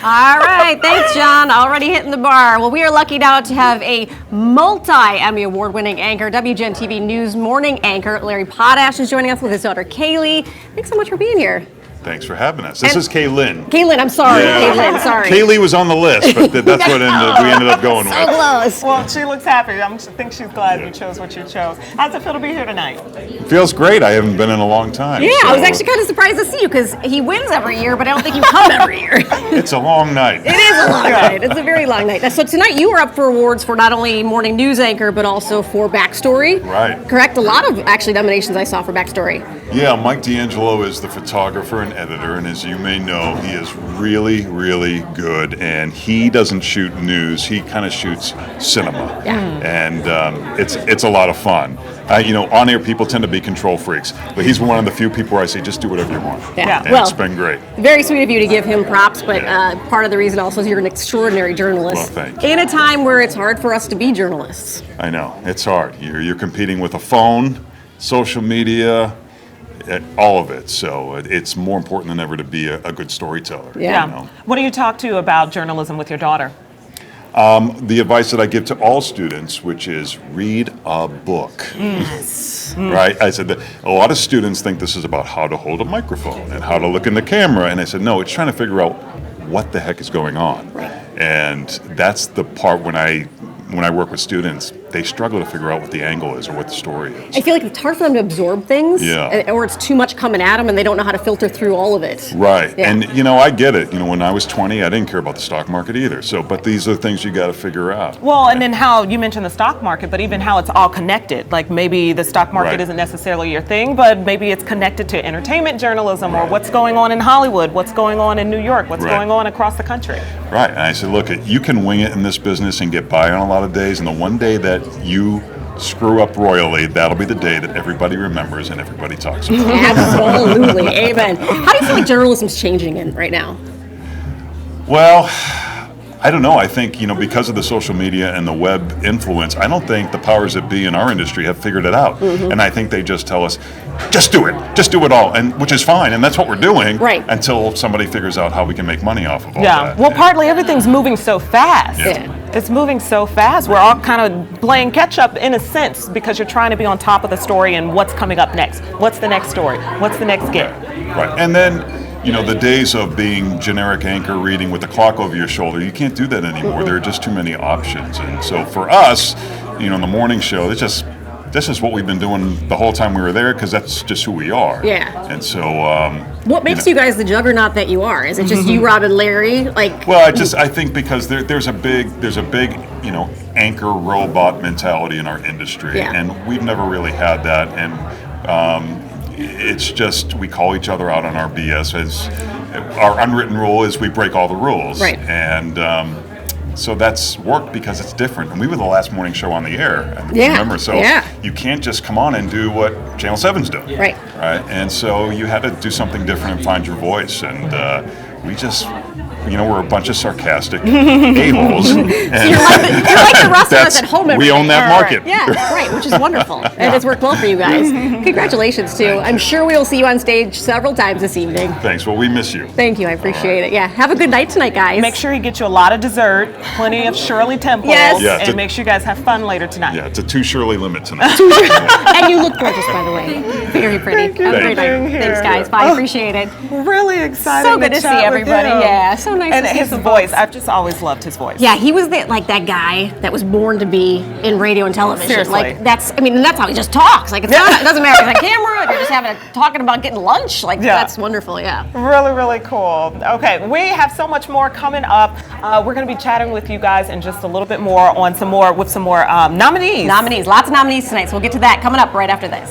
All right, thanks, John. Already hitting the bar. Well, we are lucky now to have a multi-Emmy Award-winning anchor, WGN TV News morning anchor, Larry Potash is joining us with his daughter, Kaylee. Thanks so much for being here. Thanks for having us. This is Kaylin. Kaylin, I'm sorry. Yeah. Kaylin, sorry. Kaylee was on the list, but that's what we ended up going So with. close. Well, she looks happy. I think she's glad you chose what you chose. How's it feel to be here tonight? Feels great. I haven't been in a long time. Yeah, so I was actually kind of surprised to see you because he wins every year, but I don't think you come every year. It's a long night. It is a long night. It's a very long night. So tonight you were up for awards for not only morning news anchor, but also for Backstory. Right. Correct? A lot of actually nominations I saw for Backstory. Yeah, Mike D'Angelo is the photographer and editor, and as you may know, he is really, really good. And he doesn't shoot news; he kind of shoots cinema. Yeah. And it's a lot of fun. On-air people tend to be control freaks, but he's one of the few people where I say, just do whatever you want. Yeah. And Well, it's been great. Very sweet of you to give him props, but part of the reason also is you're an extraordinary journalist. Well, thank you. In a time where it's hard for us to be journalists. I know it's hard. You're competing with a phone, social media. All of it. So it's more important than ever to be a good storyteller. Yeah. What do you talk to about journalism with your daughter? The advice that I give to all students, which is read a book. Right? I said that a lot of students think this is about how to hold a microphone and how to look in the camera. And I said, no, it's trying to figure out what the heck is going on. Right. And that's the part when I work with students, they struggle to figure out what the angle is or what the story is. I feel like it's hard for them to absorb things, or it's too much coming at them and they don't know how to filter through all of it. Right. Yeah. And, I get it. When I was 20, I didn't care about the stock market either. So, but these are things you got to figure out. Well, and then how you mentioned the stock market, but even how it's all connected. Like maybe the stock market Right. isn't necessarily your thing, but maybe it's connected to entertainment journalism or what's going on in Hollywood, what's going on in New York, what's Right. going on across the country. Right. And I said, look, you can wing it in this business and get by on a lot of days. And the one day that you screw up royally, that'll be the day that everybody remembers and everybody talks about. Absolutely. Amen. How do you feel like journalism's changing in right now? Well, I don't know. I think, because of the social media and the web influence, I don't think the powers that be in our industry have figured it out. And I think they just tell us, just do it all, and which is fine, and that's what we're doing Right. until somebody figures out how we can make money off of all Yeah. that. Well, partly everything's moving so fast. Yeah. It's moving so fast. We're all kind of playing catch up in a sense because you're trying to be on top of the story and what's coming up next. What's the next story? What's the next gig? Right. And then, the days of being generic anchor reading with the clock over your shoulder, you can't do that anymore. There are just too many options. And so for us, in the morning show, this is what we've been doing the whole time we were there because that's just who we are. Yeah. And so What makes you guys the juggernaut that you are? Is it just you, Rob, and Larry? well, I think because there's a big anchor robot mentality in our industry, Yeah. and we've never really had that. And it's just we call each other out on our BS. As our unwritten rule is we break all the rules, Right. And so that's worked because it's different. And we were the last morning show on the air. Yeah. Remember, so Yeah. you can't just come on and do what Channel 7's doing. Right. Right. And so you had to do something different and find your voice. And we just, we're a bunch of sarcastic a-holes. And You're like the rest of us at home. we own that market. Yeah, right, which is wonderful. And it's worked well for you guys. Congratulations, too. I'm sure we will see you on stage several times this evening. Thanks. Well, we miss you. Thank you. I appreciate it. Yeah. Have a good night tonight, guys. Make sure you get you a lot of dessert, plenty of Shirley Temples, Yes. Yeah, and make sure you guys have fun later tonight. Yeah, it's a 2 Shirley limit tonight. And you look gorgeous, by the way. Very pretty. Thank you Have a for great night. being here. Thanks, guys. Bye. Appreciate it. Really exciting. So good to see chat with everybody. him. Yeah, so nice And to see his some voice, folks. I've just always loved his voice. Yeah, he was that guy that was born to be in radio and television. Seriously. That's how he just talks. It doesn't matter if it's on camera, if you're just talking about getting lunch. That's wonderful, yeah. Really, really cool. Okay, we have so much more coming up. We're going to be chatting with you guys in just a little bit more with some more nominees. Lots of nominees tonight, so we'll get to that coming up right after this.